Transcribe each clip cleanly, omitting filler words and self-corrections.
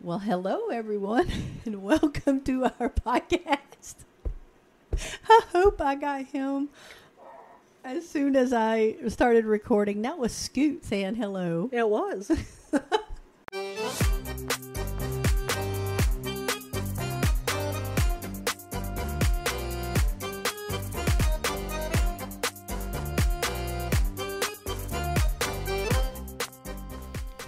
Well, hello, everyone, and welcome to our podcast. I hope I got him as soon as I started recording. That was Scoot saying hello. It was.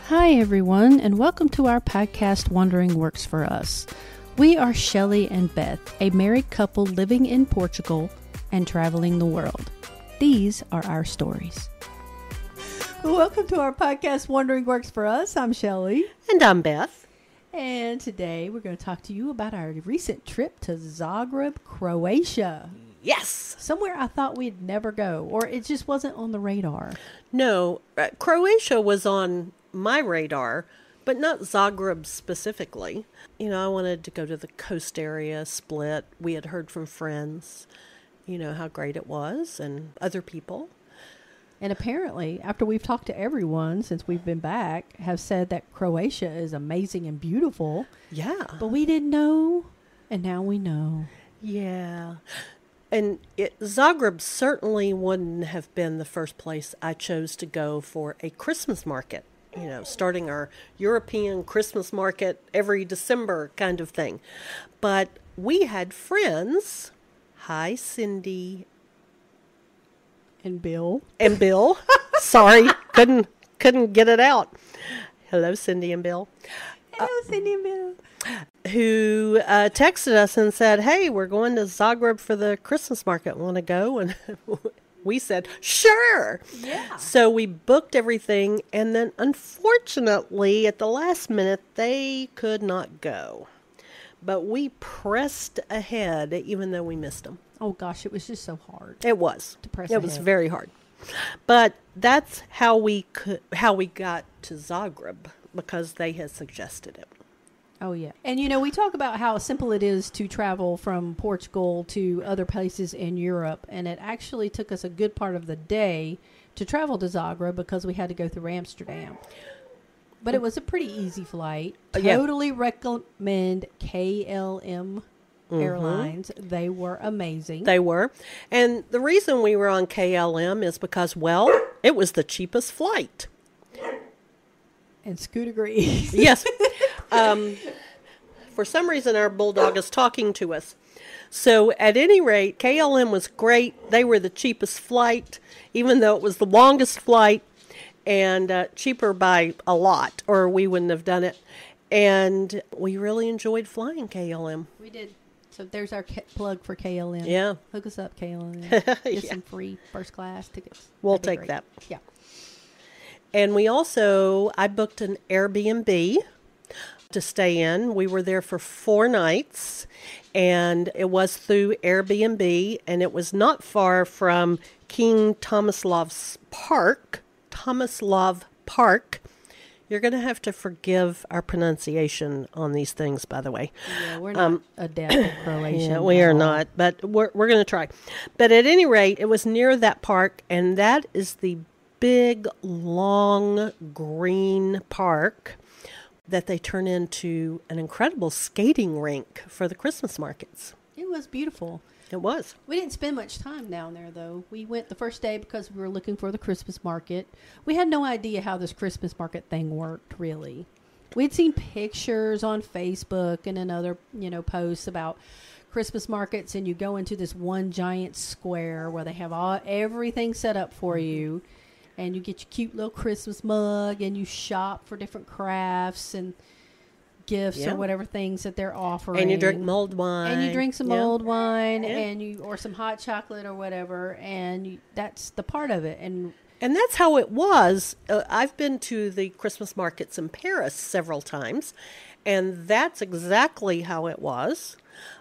Hi, everyone, and welcome to our podcast, Wandering Works for Us. We are Shelley and Beth, a married couple living in Portugal and traveling the world. These are our stories. Welcome to our podcast, Wandering Works for Us. I'm Shelley. And I'm Beth. And today we're going to talk to you about our recent trip to Zagreb, Croatia. Yes. Somewhere I thought we'd never go, or it just wasn't on the radar. No, Croatia was on my radar, but not Zagreb specifically. You know, I wanted to go to the coast area, Split. We had heard from friends, you know, how great it was and other people. And apparently, after we've talked to everyone since we've been back, have said that Croatia is amazing and beautiful. Yeah. But we didn't know, and now we know. Yeah. And Zagreb certainly wouldn't have been the first place I chose to go for a Christmas market. You know, starting our European Christmas market every December kind of thing. But we had friends. Hi, Cindy. And Bill. And Bill. Sorry, couldn't get it out. Hello, Cindy and Bill. Hello, Cindy and Bill. Who texted us and said, hey, we're going to Zagreb for the Christmas market. Want to go? And we said, sure. Yeah. So we booked everything, and then unfortunately, at the last minute, they could not go. But we pressed ahead, even though we missed them. Oh, gosh, it was just so hard. It was. To press It ahead. was very hard. But that's how we got to Zagreb, because they had suggested it. Oh, yeah. And, you know, we talk about how simple it is to travel from Portugal to other places in Europe. And it actually took us a good part of the day to travel to Zagreb because we had to go through Amsterdam. But it was a pretty easy flight. Totally recommend KLM Airlines. They were amazing. They were. And the reason we were on KLM is because, well, it was the cheapest flight. And Scoot agrees. Yes. For some reason, our bulldog is talking to us. So at any rate, KLM was great. They were the cheapest flight, even though it was the longest flight, and cheaper by a lot, or we wouldn't have done it. And we really enjoyed flying KLM. We did. So there's our plug for KLM. Yeah. Hook us up, KLM. Get some free first class tickets. We'll That'd be take great. that. Yeah. And I booked an Airbnb to stay in. We were there for 4 nights, and it was through Airbnb, and it was not far from King Tomislav Park. You're going to have to forgive our pronunciation on these things, by the way. Yeah, we're not adept at Croatian. Yeah, we are not, but we're going to try. But at any rate, it was near that park, and that is the big, long, green park that they turn into an incredible skating rink for the Christmas markets. It was beautiful. It was. We didn't spend much time down there, though. We went the first day because we were looking for the Christmas market. We had no idea how this Christmas market thing worked, really. We'd seen pictures on Facebook and in other, posts about Christmas markets, and you go into this one giant square where they have everything set up for you. And you get your cute little Christmas mug, and you shop for different crafts and gifts or whatever things that they're offering. And you drink mulled wine. And you drink some mulled wine, or some hot chocolate or whatever, and that's the part of it. And that's how it was. I've been to the Christmas markets in Paris several times, and that's exactly how it was.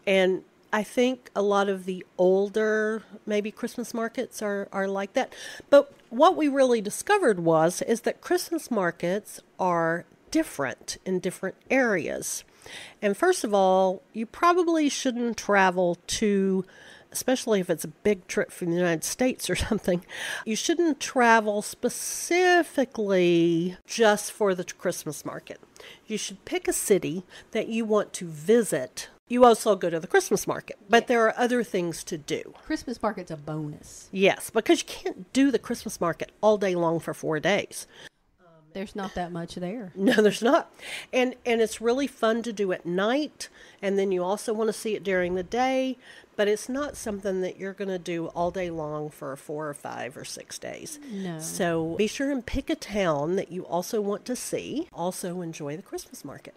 And I think a lot of the older, maybe Christmas markets are like that. But what we really discovered is that Christmas markets are different in different areas. And first of all, you probably shouldn't travel to especially if it's a big trip from the United States or something, you shouldn't travel specifically just for the Christmas market. You should pick a city that you want to visit. You also go to the Christmas market, but there are other things to do. Christmas market's a bonus. Yes, because you can't do the Christmas market all day long for 4 days. There's not that much there. No, there's not. And it's really fun to do at night, and then you also want to see it during the day, but it's not something that you're going to do all day long for 4 or 5 or 6 days. No. So be sure and pick a town that you also want to see. Also enjoy the Christmas market.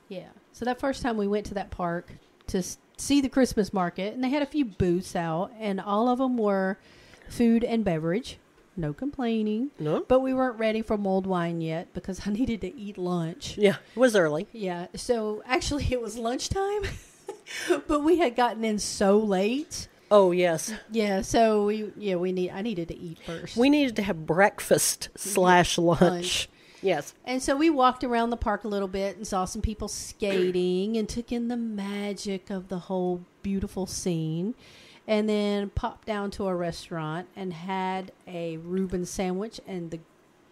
Yeah. So that first time we went to that park to see the Christmas market, and they had a few booths out, and all of them were food and beverage. No complaining. No. But we weren't ready for mulled wine yet because I needed to eat lunch. Yeah, it was early. Yeah. So actually it was lunchtime, but we had gotten in so late. Oh, yes. Yeah. So I needed to eat first. We needed to have breakfast / lunch. Yes. And so we walked around the park a little bit and saw some people skating and took in the magic of the whole beautiful scene. And then popped down to a restaurant and had a Reuben sandwich and the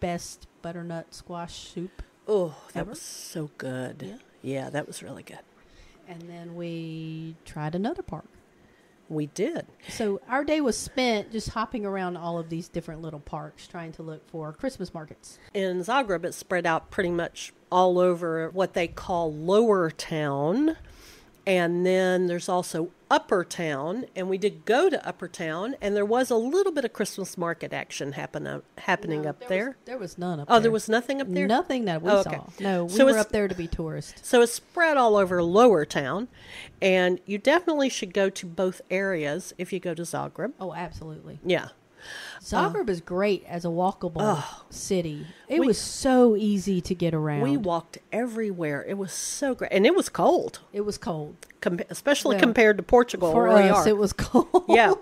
best butternut squash soup. Oh, that ever. was so good. Yeah, that was really good. And then we tried another park. We did. So our day was spent just hopping around all of these different little parks trying to look for Christmas markets. In Zagreb, it's spread out pretty much all over what they call Lower Town. And then there's also Upper Town, and we did go to Upper Town, and there was a little bit of Christmas market action happening up there. There was none up there. Oh, there was nothing up there? Nothing that we saw. No, we So were it's- up there to be tourists. So it's spread all over Lower Town, and you definitely should go to both areas if you go to Zagreb. Oh, absolutely. Yeah. Zagreb is great as a walkable city. It was so easy to get around. We walked everywhere. It was so great. And it was cold. It was cold. Especially Well, compared to Portugal, For where we us, are. it was cold. Yeah.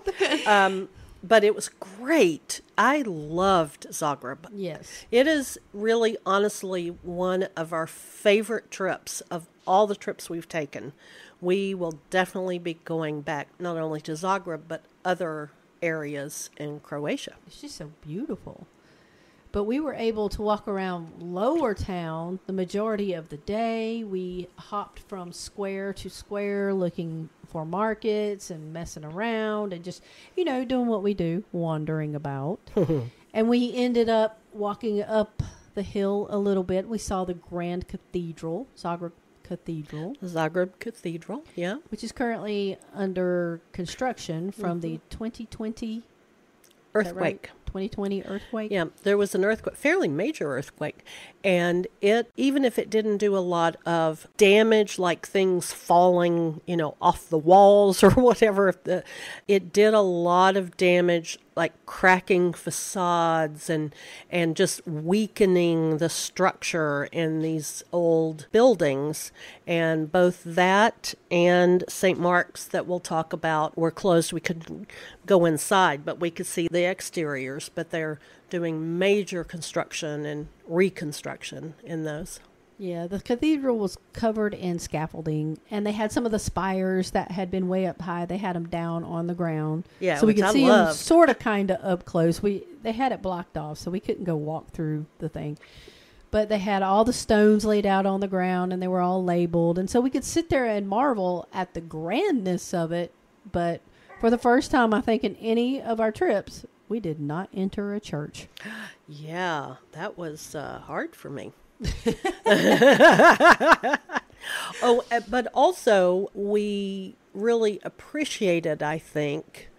But it was great. I loved Zagreb. Yes. It is really, honestly, one of our favorite trips of all the trips we've taken. We will definitely be going back not only to Zagreb, but other areas in Croatia. It's just so beautiful. But we were able to walk around Lower Town the majority of the day. We hopped from square to square looking for markets and messing around and just, doing what we do, wandering about. And we ended up walking up the hill a little bit. We saw the Grand Cathedral, Zagreb Cathedral, yeah. which is currently under construction from the 2020 Earthquake. 2020 earthquake. Yeah, there was an earthquake, fairly major earthquake, and it, even if it didn't do a lot of damage, like things falling, off the walls or whatever, it did a lot of damage, like cracking facades and just weakening the structure in these old buildings. And both that and St. Mark's that we'll talk about were closed. We couldn't go inside, but we could see the exteriors. But they're doing major construction and reconstruction in those. Yeah, the cathedral was covered in scaffolding, and they had some of the spires that had been way up high. They had them down on the ground, Yeah, so we which could I see them loved. sort of, kind of up close. They had it blocked off, so we couldn't go walk through the thing. But they had all the stones laid out on the ground, and they were all labeled, and so we could sit there and marvel at the grandness of it. But for the first time, I think, in any of our trips, we did not enter a church. Yeah, that was hard for me. But also we really appreciated, I think,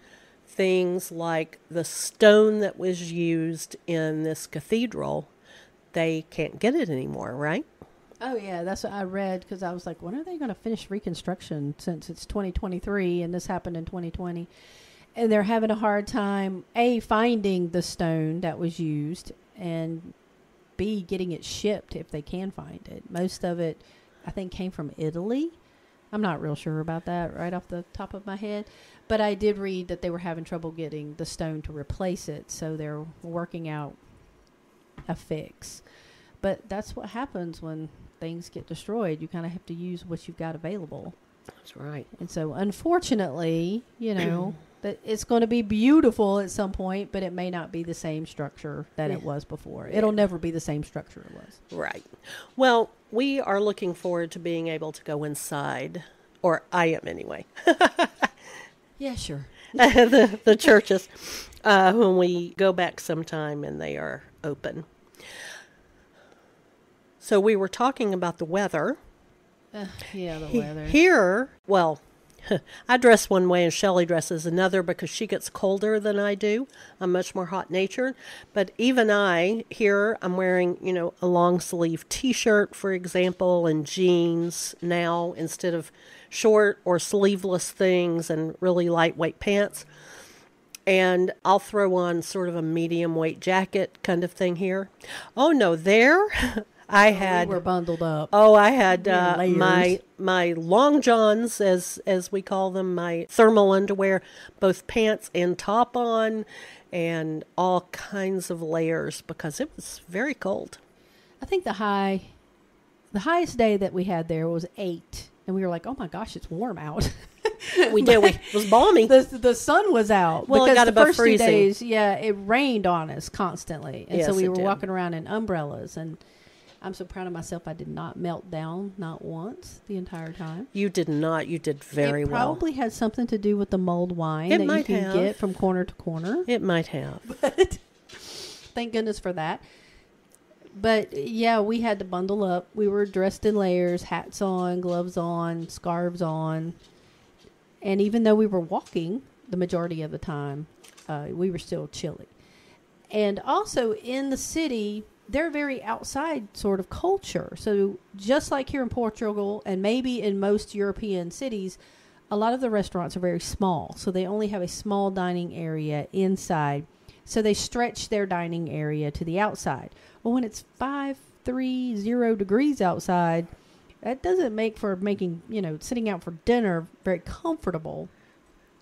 things like the stone that was used in this cathedral. They can't get it anymore, right? Oh, yeah, that's what I read, because I was like, when are they going to finish reconstruction, since it's 2023 and this happened in 2020? And they're having a hard time, A, finding the stone that was used, and B, getting it shipped if they can find it. Most of it, I think, came from Italy. I'm not real sure about that right off the top of my head. But I did read that they were having trouble getting the stone to replace it, so they're working out a fix. But that's what happens when things get destroyed. You kind of have to use what you've got available. That's right. And so, unfortunately, that it's going to be beautiful at some point, but it may not be the same structure that it was before. It'll never be the same structure it was. Right. Well, we are looking forward to being able to go inside, or I am anyway. Yeah, sure. the churches when we go back sometime and they are open. So we were talking about the weather. Yeah, the weather. Here, well, I dress one way and Shelley dresses another because she gets colder than I do. I'm much more hot-natured. But even here, I'm wearing, a long-sleeve T-shirt, for example, and jeans now instead of short or sleeveless things and really lightweight pants. And I'll throw on sort of a medium-weight jacket kind of thing here. Oh, no, there... we were bundled up. Oh, I had my long johns, as we call them, my thermal underwear, both pants and top on, and all kinds of layers because it was very cold. I think the highest day that we had there was 8, and we were like, "Oh my gosh, it's warm out." We did. It was balmy. The sun was out. Well, because it got the above first freezing. 2 days, it rained on us constantly, and so Yes, we it were did. walking around in umbrellas and. I'm so proud of myself. I did not melt down, not once, the entire time. You did not. You did very well. It probably had something to do with the mulled wine It that might you can have. get from corner to corner. It might have. But thank goodness for that. But yeah, we had to bundle up. We were dressed in layers, hats on, gloves on, scarves on. And even though we were walking the majority of the time, we were still chilly. And also in the city, they're very outside sort of culture. So just like here in Portugal and maybe in most European cities, a lot of the restaurants are very small. So they only have a small dining area inside. So they stretch their dining area to the outside. Well, when it's 530 degrees outside, that doesn't make for making, sitting out for dinner very comfortable.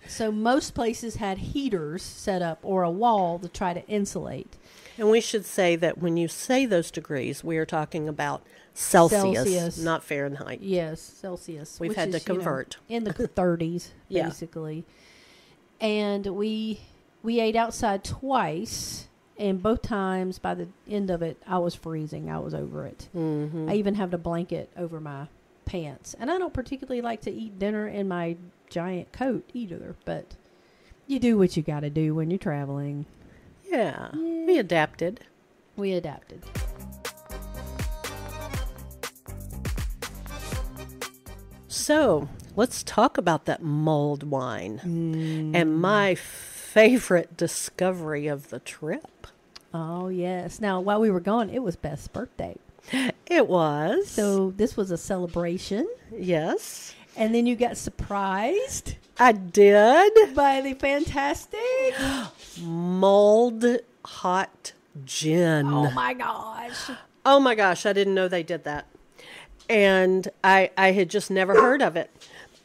So most places had heaters set up or a wall to try to insulate. And we should say that when you say those degrees, we are talking about Celsius. Not Fahrenheit. Yes, Celsius. We've had to convert. In the 30s, Yeah. basically. And we ate outside twice, and both times, by the end of it, I was freezing. I was over it. Mm-hmm. I even had a blanket over my pants. And I don't particularly like to eat dinner in my giant coat either, but you do what you got to do when you're traveling. Yeah, we adapted. We adapted. So, let's talk about that mulled wine and my favorite discovery of the trip. Oh, yes. Now, while we were gone, it was Beth's birthday. It was. So this was a celebration. Yes. And then you got surprised I did. by the fantastic. Mulled hot gin. Oh, my gosh. Oh my gosh, I didn't know they did that. And I had just never heard of it.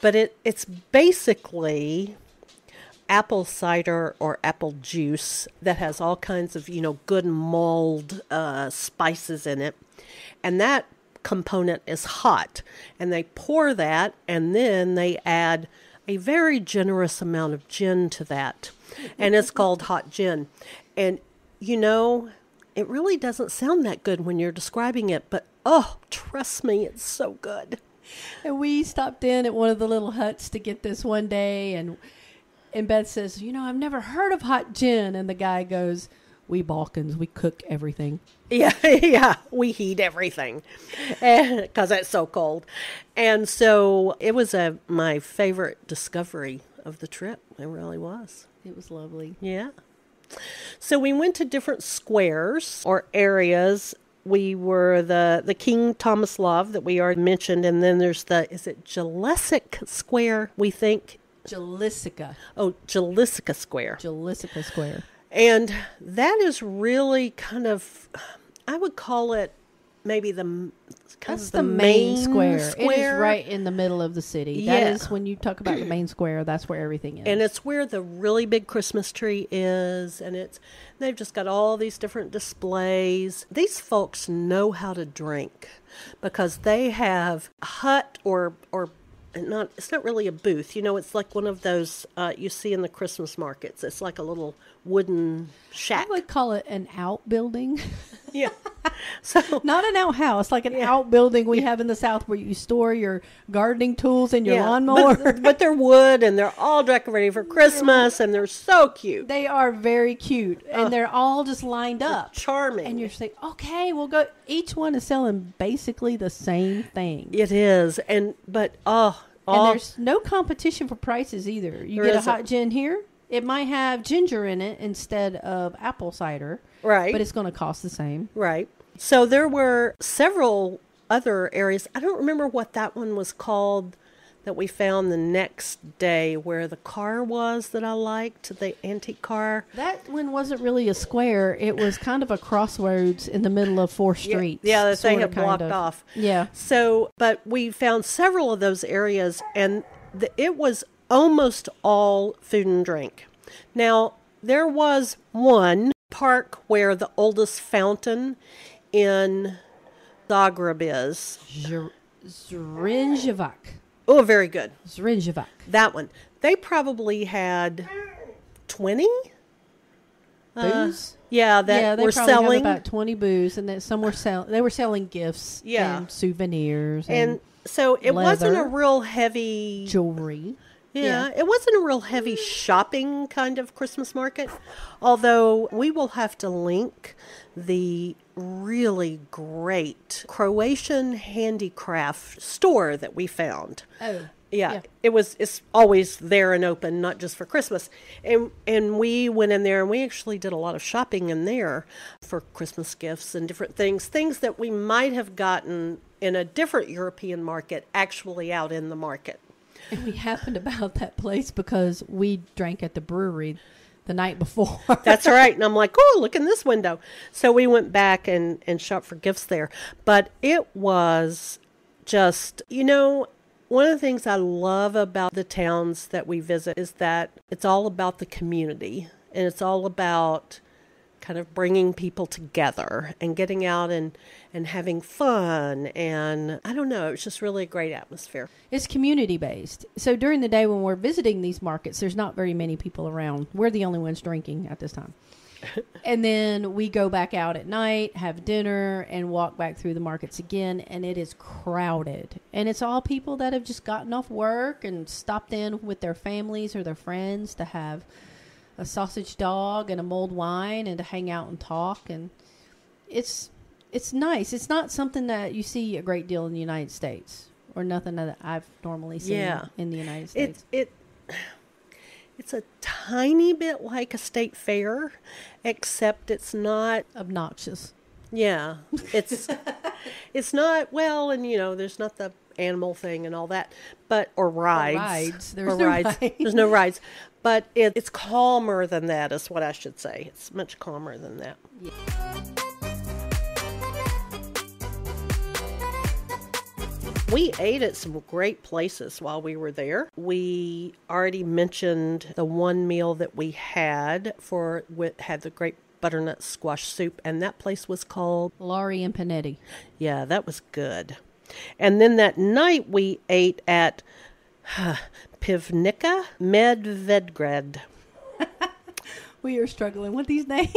But it's basically apple cider or apple juice that has all kinds of, good mulled spices in it. And that component is hot. And they pour that, and then they add a very generous amount of gin to that. And it's called hot gin. And, it really doesn't sound that good when you're describing it, but, oh, trust me, it's so good. And we stopped in at one of the little huts to get this one day, and Beth says, I've never heard of hot gin. And the guy goes, we Balkans, we cook everything. Yeah, we heat everything because it's so cold. And so it was my favorite discovery of the trip. It really was. It was lovely. Yeah. So we went to different squares or areas. We were the King Tomislav that we already mentioned, and then there's is it Jelissic Square, we think? Jelicica. Oh, Jelicica Square. Jelicica Square. And that is really kind of, I would call it maybe the main square. It is right in the middle of the city. Yeah. That is, when you talk about the main square, that's where everything is. And it's where the really big Christmas tree is, and they've just got all these different displays. These folks know how to drink because they have hut or it's not really a booth. It's like one of those you see in the Christmas markets. It's like a little wooden shack. I would call it an outbuilding. Yeah. So not an outhouse, like an outbuilding we have in the South where you store your gardening tools and your lawnmower. But they're wood and they're all decorated for Christmas and they're so cute. They are very cute and they're all just lined up. Charming. And you're saying, okay, we'll go. Each one is selling basically the same thing. It is. And there's no competition for prices either. You get a hot gin here. It might have ginger in it instead of apple cider. Right. But it's going to cost the same. Right. So there were several other areas. I don't remember what that one was called that we found the next day where the car was that I liked, the antique car. That one wasn't really a square. It was kind of a crossroads in the middle of four streets. Yeah, that they had blocked off. Yeah. So, but we found several of those areas and it was almost all food and drink. Now, there was one park where the oldest fountain in Zagreb is. Zrinjevac. Oh, very good. Zrinjevac. That one. They probably had 20 booths. They were probably selling had about 20 booths, and then some were they were selling gifts and souvenirs and so it leather, wasn't a real heavy jewelry. Yeah, it wasn't a real heavy shopping kind of Christmas market, although we will have to link the really great Croatian handicraft store that we found. Oh. Yeah. It's always there and open, not just for Christmas. And we went in there and we actually did a lot of shopping in there for Christmas gifts and different things that we might have gotten in a different European market actually out in the market. And we happened about that place because we drank at the brewery the night before. That's right. And I'm like, oh, look in this window. So we went back and shopped for gifts there. But it was just, one of the things I love about the towns that we visit is that it's all about the community. And it's all about kind of bringing people together and getting out and having fun. And I don't know, it's just really a great atmosphere. It's community based. So during the day when we're visiting these markets, there's not very many people around. We're the only ones drinking at this time. And then we go back out at night, have dinner, and walk back through the markets again. And it is crowded. And it's all people that have just gotten off work and stopped in with their families or their friends to have a sausage dog and a mulled wine and to hang out and talk. And it's nice. It's not something that you see a great deal in the United States or nothing that I've normally seen in the United States. It's a tiny bit like a state fair, except it's not obnoxious. Yeah. It's not, well, and there's not the animal thing and all that, or rides. There's no rides. There's no rides. But it's calmer than that is what I should say. It's much calmer than that. Yeah. We ate at some great places while we were there. We already mentioned the one meal that we had had the great butternut squash soup, and that place was called Laurie and Panetti. Yeah, that was good. And then that night we ate at Pivnica Medvedgrad. We are struggling with these names.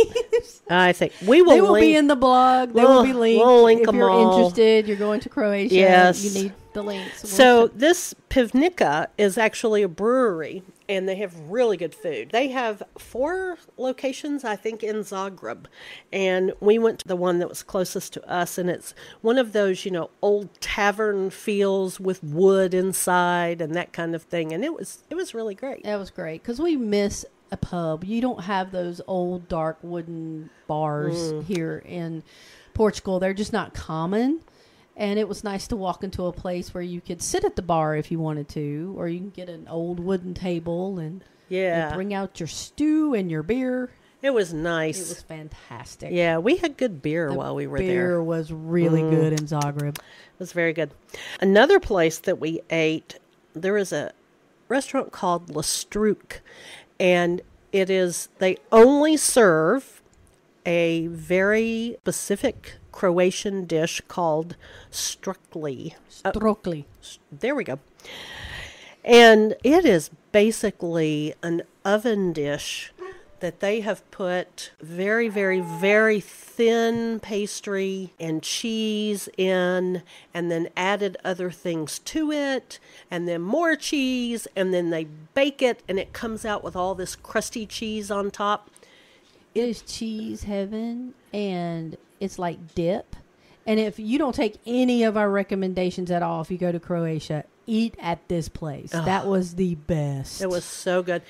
I think they will be in the blog. They will be linked. We'll link if them you're all. interested, you're going to Croatia. Yes. You need the links. So this Pivnica is actually a brewery, and they have really good food. They have 4 locations, I think, in Zagreb. And we went to the one that was closest to us, and it's one of those, old tavern feels with wood inside and that kind of thing. And it was really great. That was great because we miss a pub. You don't have those old dark wooden bars here in Portugal. They're just not common. And it was nice to walk into a place where you could sit at the bar if you wanted to, or you can get an old wooden table and bring out your stew and your beer. It was nice. It was fantastic. Yeah, we had good beer while we were there. Beer was really good in Zagreb. It was very good. Another place that we ate, there is a restaurant called Lestruk, and they only serve a very specific Croatian dish called strukli. Strukli. There we go. And it is basically an oven dish that they have put very, very, very thin pastry and cheese in, and then added other things to it, and then more cheese, and then they bake it, and it comes out with all this crusty cheese on top. It is cheese heaven, and it's like dip. And if you don't take any of our recommendations at all, if you go to Croatia, eat at this place. Oh, that was the best. It was so good.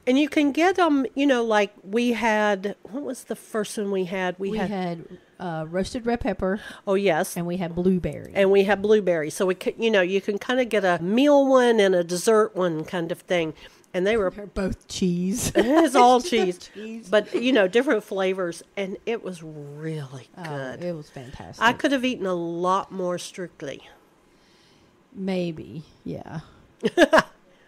And you can get them, like we had, what was the first one we had? We had roasted red pepper. Oh, yes. And we had blueberry. So, you can kind of get a meal one and a dessert one kind of thing. And they're both cheese. It's all cheese. But, different flavors. And it was really good. It was fantastic. I could have eaten a lot more Strictly. Maybe, yeah.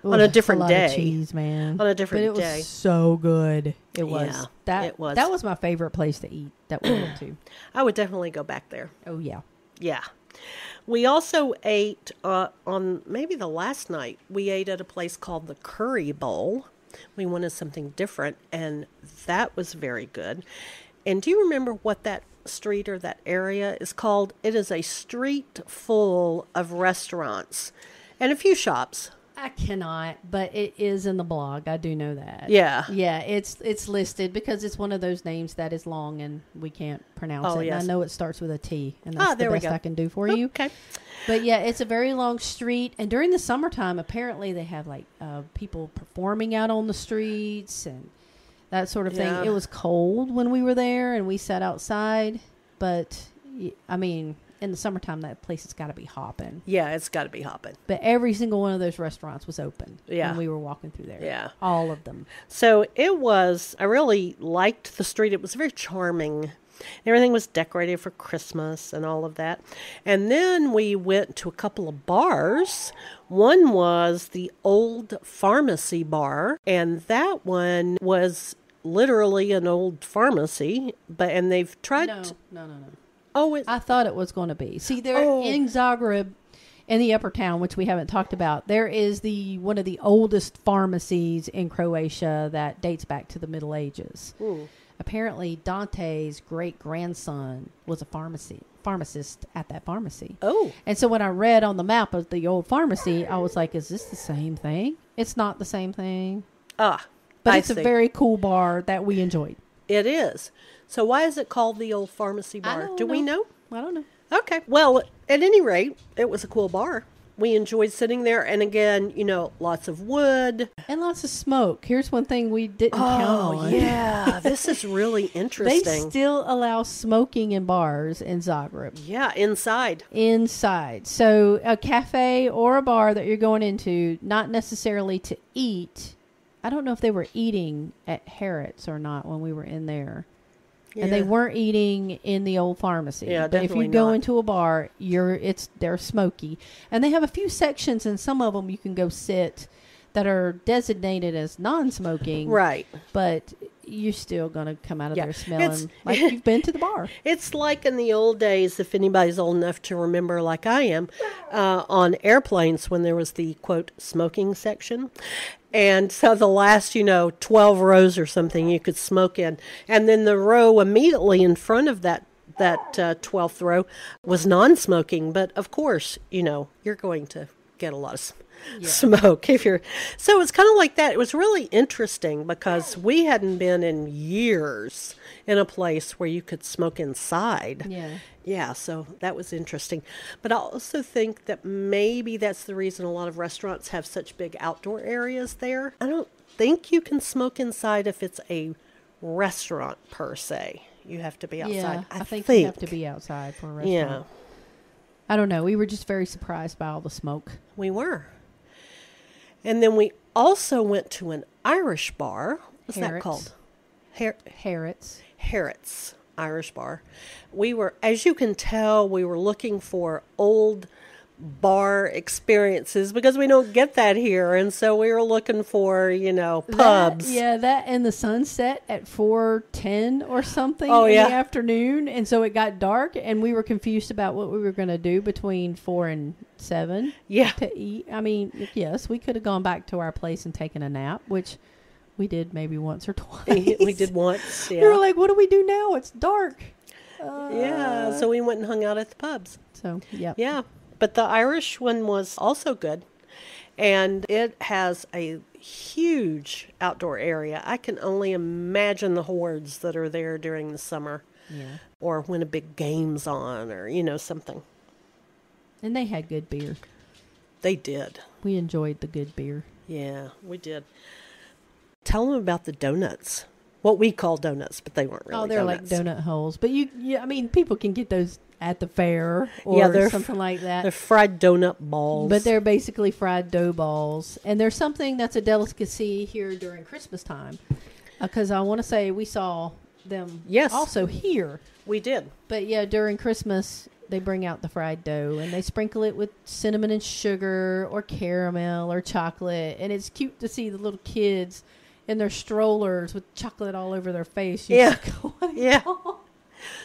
On a different day. Of cheese, man. On a different day. But it was so good. It was. Yeah, it was. That was my favorite place to eat that we went to. I would definitely go back there. Oh, yeah. Yeah. We also ate on maybe the last night. We ate at a place called the Curry Bowl. We wanted something different, and that was very good. And do you remember what that street or that area is called? It is a street full of restaurants and a few shops. I cannot, but it is in the blog. I do know that. Yeah. Yeah, it's listed because it's one of those names that is long and we can't pronounce it. Yes. And I know it starts with a T, and that's the best I can do for you. Okay. But yeah, it's a very long street, and during the summertime, apparently they have like people performing out on the streets and that sort of thing. It was cold when we were there, and we sat outside, but I mean, in the summertime, that place has got to be hopping. Yeah, it's got to be hopping. But every single one of those restaurants was open when we were walking through there. Yeah. All of them. So I really liked the street. It was very charming. Everything was decorated for Christmas and all of that. And then we went to a couple of bars. One was the Old Pharmacy Bar, and that one was literally an old pharmacy. And they've tried... No. Oh, I thought it was going to be. See, there in Zagreb, in the upper town, which we haven't talked about, there is one of the oldest pharmacies in Croatia that dates back to the Middle Ages. Ooh. Apparently, Dante's great-grandson was a pharmacist at that pharmacy. Oh. And so when I read on the map of the old pharmacy, I was like, is this the same thing? It's not the same thing. But it's a very cool bar that we enjoyed. It is. So why is it called the Old Pharmacy Bar? Do we know? I don't know. Okay. Well, at any rate, it was a cool bar. We enjoyed sitting there. And again, lots of wood. And lots of smoke. Here's one thing we didn't count on. Oh, yeah. This is really interesting. They still allow smoking in bars in Zagreb. Yeah, inside. So a cafe or a bar that you're going into, not necessarily to eat. I don't know if they were eating at Harrods or not when we were in there. Yeah. And they weren't eating in the old pharmacy. Yeah, but definitely if you go into a bar, they're smoky. And they have a few sections, and some of them you can go sit that are designated as non-smoking. Right. But you're still going to come out of there smelling like you've been to the bar. It's like in the old days, if anybody's old enough to remember like I am, on airplanes when there was the, quote, smoking section. And so the last, 12 rows or something you could smoke in. And then the row immediately in front of that 12th row was non-smoking. But, of course, you're going to get a lot of smoke. So it's kind of like that. It was really interesting because we hadn't been in years in a place where you could smoke inside. Yeah, so that was interesting. But I also think that maybe that's the reason a lot of restaurants have such big outdoor areas there. I don't think you can smoke inside if it's a restaurant per se. You have to be outside. Yeah, I think you have to be outside for a restaurant. Yeah. I don't know. We were just very surprised by all the smoke. We were. And then we also went to an Irish bar. What's that called? Harrods Irish Bar. We were, as you can tell, we were looking for old bar experiences because we don't get that here. And so we were looking for, pubs. That and the sunset at 4:10 or something in the afternoon. And so it got dark and we were confused about what we were going to do between 4 and 7 to eat. I mean, yes, we could have gone back to our place and taken a nap, which we did maybe once or twice. We did once, We were like, what do we do now? It's dark. So we went and hung out at the pubs. So, yeah. Yeah. But the Irish one was also good. And it has a huge outdoor area. I can only imagine the hordes that are there during the summer. Yeah. Or when a big game's on or, something. And they had good beer. They did. We enjoyed the good beer. Yeah, we did. Tell them about the donuts. What we call donuts, but they weren't really they're donuts. like donut holes. But people can get those at the fair or something like that. They're fried donut balls. But they're basically fried dough balls. And there's something that's a delicacy here during Christmas time. Because I want to say we saw them also here. We did. But yeah, during Christmas, they bring out the fried dough and they sprinkle it with cinnamon and sugar or caramel or chocolate. And it's cute to see the little kids in their strollers with chocolate all over their face.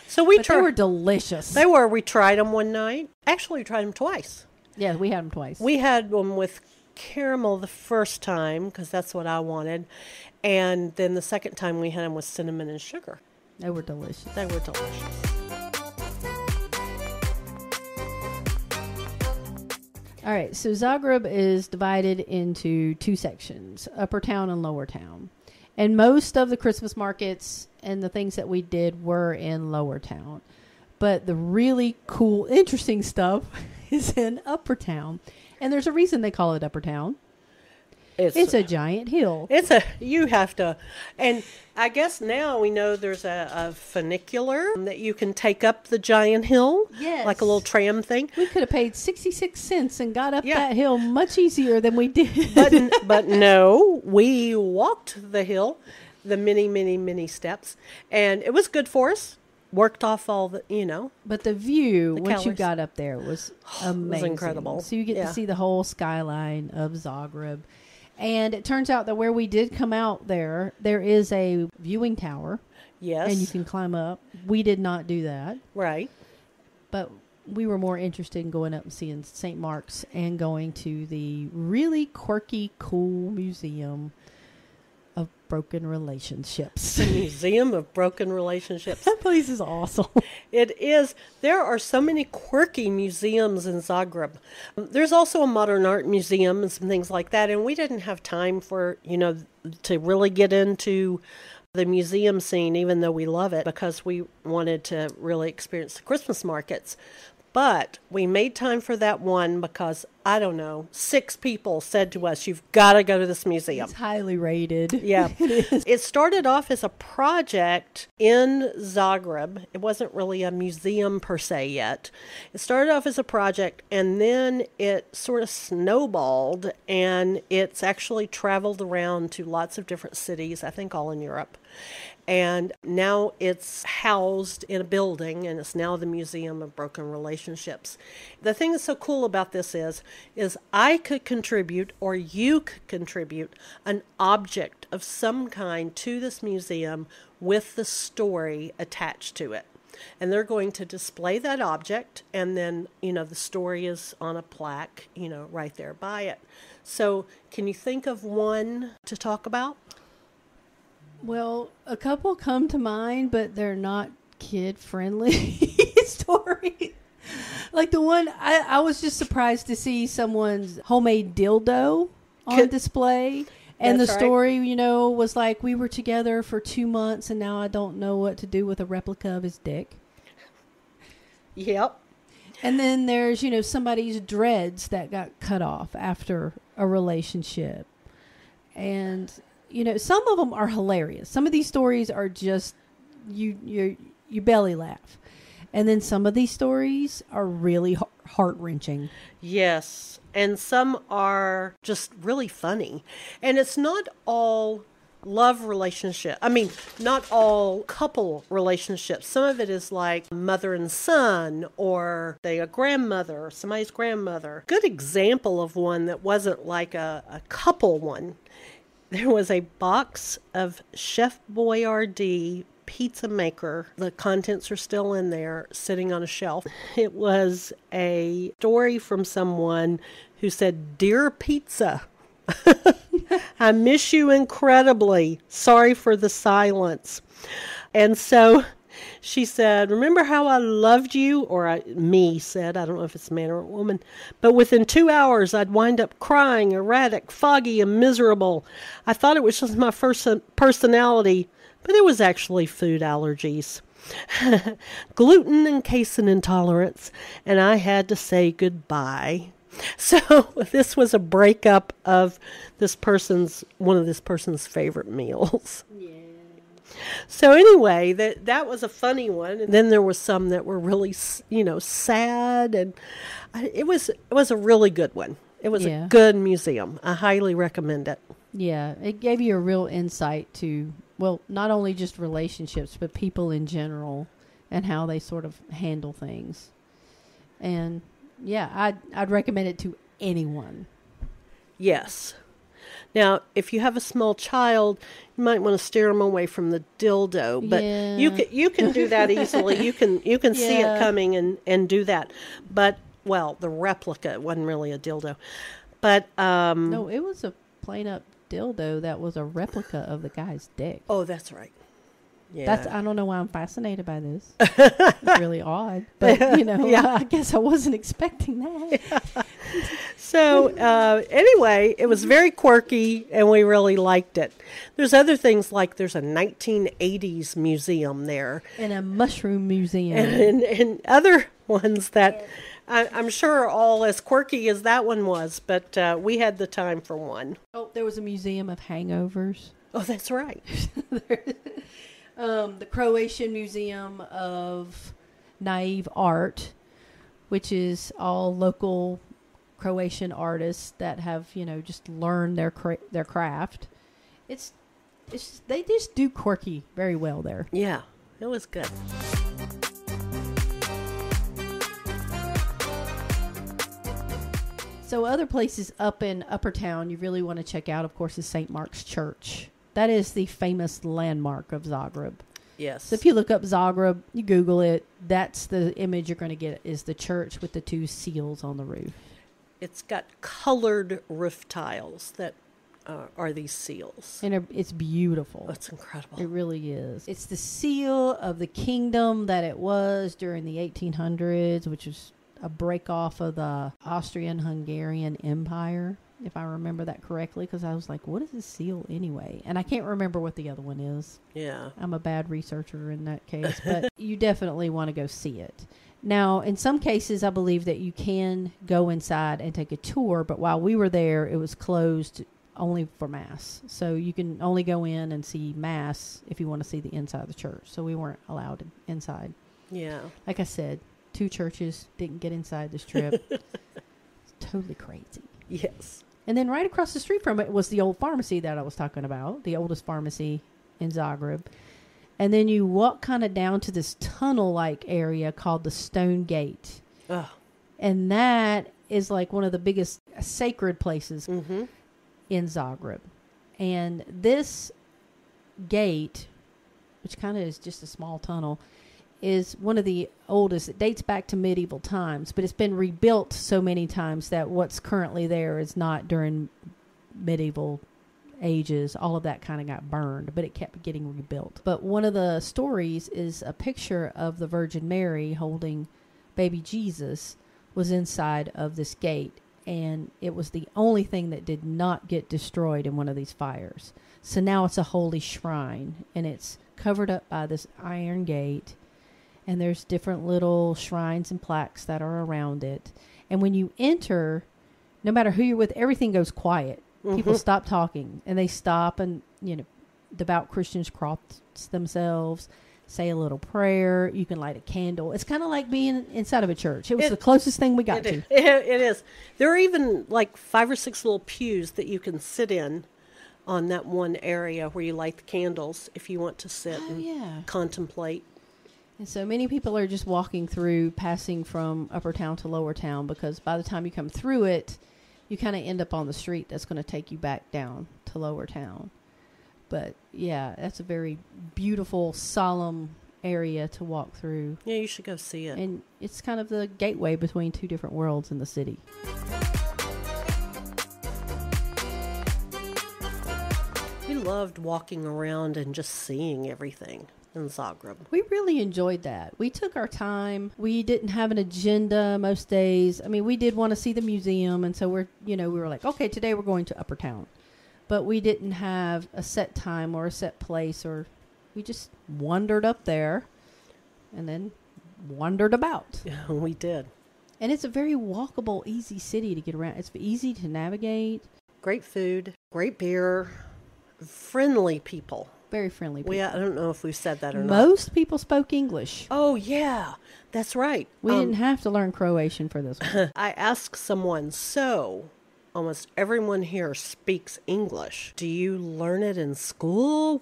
So they were delicious. They were. We tried them one night. Actually, we tried them twice. Yeah, we had them twice. We had them with caramel the first time because that's what I wanted. And then the second time we had them with cinnamon and sugar. They were delicious. All right, so Zagreb is divided into two sections, Upper Town and Lower Town. And most of the Christmas markets and the things that we did were in Lower Town. But the really cool, interesting stuff is in Upper Town. And there's a reason they call it Upper Town. It's a giant hill. You have to, and I guess now we know there's a funicular that you can take up the giant hill. Yes. Like a little tram thing. We could have paid 66 cents and got up that hill much easier than we did. But no, we walked the hill, the many, many, many steps, and it was good for us. Worked off all the, But the view, once calories. you got up there, was amazing. It was incredible. So you get to see the whole skyline of Zagreb. And it turns out that where we did come out there is a viewing tower. Yes. And you can climb up. We did not do that. Right. But we were more interested in going up and seeing St. Mark's and going to the really quirky, cool museum of broken relationships. The Museum of Broken Relationships. That place is awesome. It is. There are so many quirky museums in Zagreb. There's also a modern art museum and some things like that. And we didn't have time for, to really get into the museum scene, even though we love it, because we wanted to really experience the Christmas markets. But we made time for that one because, 6 people said to us, you've got to go to this museum. It's highly rated. Yeah. It started off as a project in Zagreb. It wasn't really a museum per se yet. It started off as a project, and then it sort of snowballed, and it's actually traveled around to lots of different cities, I think all in Europe. And now it's housed in a building, and it's now the Museum of Broken Relationships. The thing that's so cool about this is I could contribute, or you could contribute, an object of some kind to this museum with the story attached to it. And they're going to display that object, and then, the story is on a plaque, right there by it. So can you think of one to talk about? Well, a couple come to mind, but they're not kid-friendly stories. Like the one, I was just surprised to see someone's homemade dildo on display. And the story, was like, we were together for 2 months, and now I don't know what to do with a replica of his dick. Yep. And then there's, somebody's dreads that got cut off after a relationship. And... some of them are hilarious. Some of these stories are just, you belly laugh. And then some of these stories are really heart-wrenching. Yes. And some are just really funny. And it's not all love relationship. I mean, not all couple relationships. Some of it is like mother and son, or they a grandmother, or somebody's grandmother. Good example of one that wasn't like a couple one. There was a box of Chef Boyardee pizza maker. The contents are still in there, sitting on a shelf. It was a story from someone who said, "Dear Pizza, I miss you incredibly. Sorry for the silence." And so she said, "Remember how I loved you?" Or me said, I don't know if it's a man or a woman. "But within 2 hours, I'd wind up crying, erratic, foggy, and miserable. I thought it was just my first personality, but it was actually food allergies. Gluten and casein intolerance, and I had to say goodbye." So this was a breakup of one of this person's favorite meals. Yeah. So anyway, that was a funny one. And then there was some that were really, sad, and it was a really good one. It was a good museum. I highly recommend it. Yeah, it gave you a real insight to, well, not only just relationships, but people in general and how they sort of handle things. And yeah, I'd recommend it to anyone. Yes. Now, if you have a small child, you might want to steer them away from the dildo, but you can do that easily. You can see it coming and do that. But the replica wasn't really a dildo, but no, it was a plain up dildo that was a replica of the guy's dick. Oh, that's right. Yeah. I don't know why I'm fascinated by this. It's really odd, but I guess I wasn't expecting that. Yeah. So anyway, it was very quirky, and we really liked it. There's other things, like there's a 1980s museum there, and a mushroom museum, and other ones that I'm sure are all as quirky as that one was, but we had the time for one. Oh, there was a museum of hangovers. Oh, that's right. The Croatian Museum of Naive Art, which is all local Croatian artists that have, just learned their craft. It's they just do quirky very well there. Yeah, it was good. So other places up in Upper Town you really want to check out, of course, is St. Mark's Church. That is the famous landmark of Zagreb. Yes. So if you look up Zagreb, you Google it, that's the image you're going to get, is the church with the two seals on the roof. It's got colored roof tiles that are these seals. And it's beautiful. That's incredible. It really is. It's the seal of the kingdom that it was during the 1800s, which was a break off of the Austrian-Hungarian Empire, if I remember that correctly, because I was like, what is this seal anyway? And I can't remember what the other one is. Yeah. I'm a bad researcher in that case, but you definitely want to go see it. Now, in some cases, I believe that you can go inside and take a tour, but while we were there, it was closed only for Mass. So you can only go in and see Mass if you want to see the inside of the church. So we weren't allowed inside. Yeah. Like I said, 2 churches, didn't get inside this trip. It's totally crazy. Yes. And then right across the street from it was the old pharmacy that I was talking about, the oldest pharmacy in Zagreb. And then you walk kind of down to this tunnel-like area called the Stone Gate. Oh. And that is like one of the biggest sacred places in Zagreb. And this gate, which kind of is just a small tunnel, is one of the oldest. It dates back to medieval times, but it's been rebuilt so many times that what's currently there is not during medieval ages. All of that kind of got burned, but it kept getting rebuilt. But one of the stories is a picture of the Virgin Mary holding baby Jesus was inside of this gate, and it was the only thing that did not get destroyed in one of these fires. So now it's a holy shrine, and it's covered up by this iron gate. And there's different little shrines and plaques that are around it. And when you enter, no matter who you're with, everything goes quiet. People stop talking. And they stop and, devout Christians cross themselves, say a little prayer. You can light a candle. It's kind of like being inside of a church. It was the closest thing we got to. It is. There are even like 5 or 6 little pews that you can sit in on that one area where you light the candles if you want to sit yeah. contemplate. And so many people are just walking through, passing from upper town to lower town, because by the time you come through it, you kind of end up on the street that's going to take you back down to lower town. But yeah, that's a very beautiful, solemn area to walk through. Yeah, you should go see it. And it's kind of the gateway between two different worlds in the city. We loved walking around and just seeing everything in Zagreb. We really enjoyed that. We took our time. We didn't have an agenda most days. I mean, we did want to see the museum, and so we were like, okay, today we're going to Upper Town. But we didn't have a set time or a set place, or we just wandered up there and then wandered about. Yeah, we did. And it's a very walkable, easy city to get around. It's easy to navigate. Great food, great beer, friendly people. Very friendly people. I don't know if we've said that or not. Most people spoke English. Oh, yeah, that's right. We didn't have to learn Croatian for this one. I asked someone, so almost everyone here speaks English. Do you learn it in school?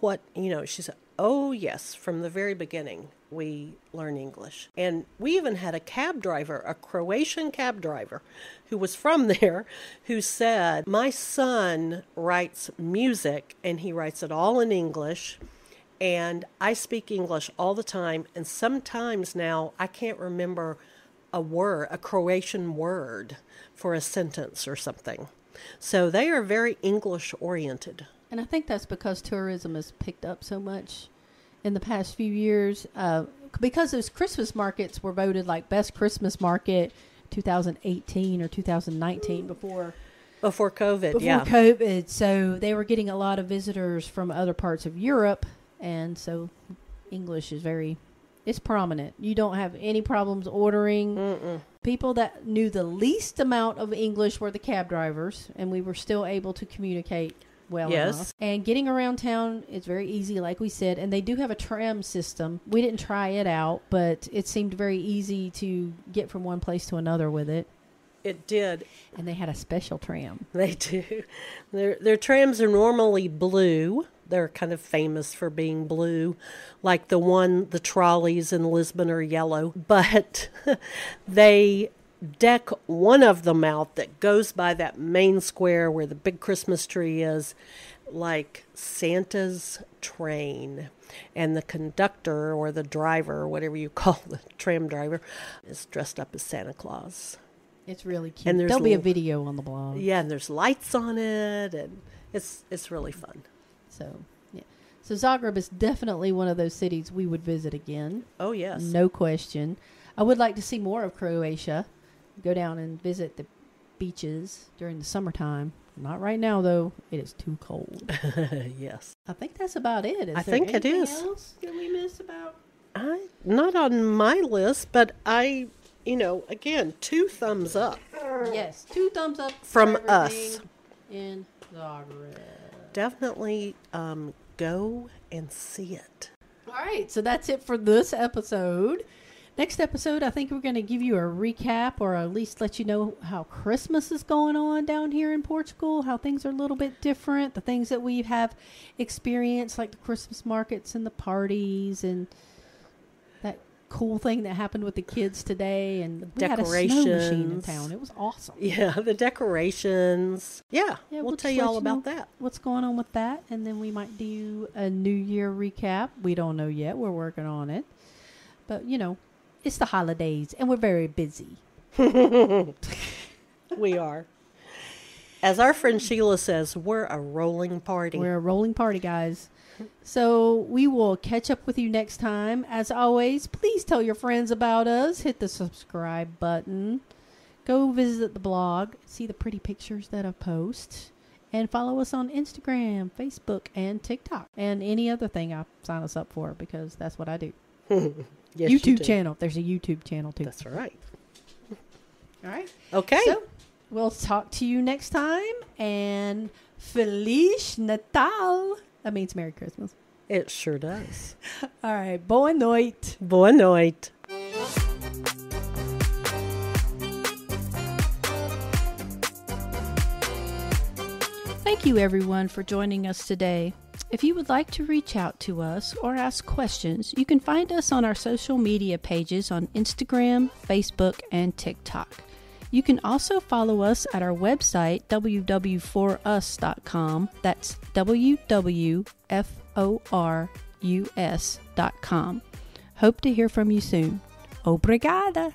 She said, oh, yes, from the very beginning, we learn English. And we even had a cab driver, a Croatian cab driver, who was from there, who said, my son writes music, and he writes it all in English, and I speak English all the time, and sometimes now I can't remember a Croatian word for a sentence or something. So they are very English-oriented. And I think that's because tourism has picked up so much in the past few years. Because those Christmas markets were voted like best Christmas market 2018 or 2019 before COVID, Before COVID. So they were getting a lot of visitors from other parts of Europe. And so English is it's prominent. You don't have any problems ordering. Mm-mm. People that knew the least amount of English were the cab drivers, and we were still able to communicate well enough. And getting around town is very easy, like we said, and they do have a tram system. We didn't try it out, but it seemed very easy to get from one place to another with it. It did. And they had a special tram. They do. Their trams are normally blue. They're kind of famous for being blue, like the trolleys in Lisbon are yellow. But they deck one of them out that goes by that main square where the big Christmas tree is, like Santa's train. And the conductor or the driver, or whatever you call the tram driver, is dressed up as Santa Claus. It's really cute. And there'll be a video on the blog. Yeah, and there's lights on it, and it's really fun. So, yeah. So Zagreb is definitely one of those cities we would visit again. Oh, yes. No question. I would like to see more of Croatia. Go down and visit the beaches during the summertime. Not right now, though. It is too cold. Yes. I think that's about it. I think it is. Anything else that we missed about? Not on my list, but again, 2 thumbs up. Yes, 2 thumbs up from for us in Zagreb. Definitely go and see it. All right, so that's it for this episode. Next episode, I think we're going to give you a recap, or at least let you know how Christmas is going on down here in Portugal, how things are a little bit different, the things that we have experienced, like the Christmas markets and the parties and that cool thing that happened with the kids today. And we had a snow machine in town. It was awesome. Yeah, the decorations. Yeah, we'll tell you all about that. What's going on with that. And then we might do a New Year recap. We don't know yet. We're working on it. But, it's the holidays, and we're very busy. We are. As our friend Sheila says, we're a rolling party. We're a rolling party, guys. So we will catch up with you next time. As always, please tell your friends about us. Hit the subscribe button. Go visit the blog. See the pretty pictures that I post. And follow us on Instagram, Facebook, and TikTok. And any other thing I sign us up for, because that's what I do. Yes, YouTube channel. There's a YouTube channel too. That's right. All right. Okay. So we'll talk to you next time. And Feliz Natal. That means Merry Christmas. It sure does. All right. Boa noite. Boa noite. Thank you everyone for joining us today. If you would like to reach out to us or ask questions, you can find us on our social media pages on Instagram, Facebook, and TikTok. You can also follow us at our website, www.forus.com. That's www.forus.com. Hope to hear from you soon. Obrigada!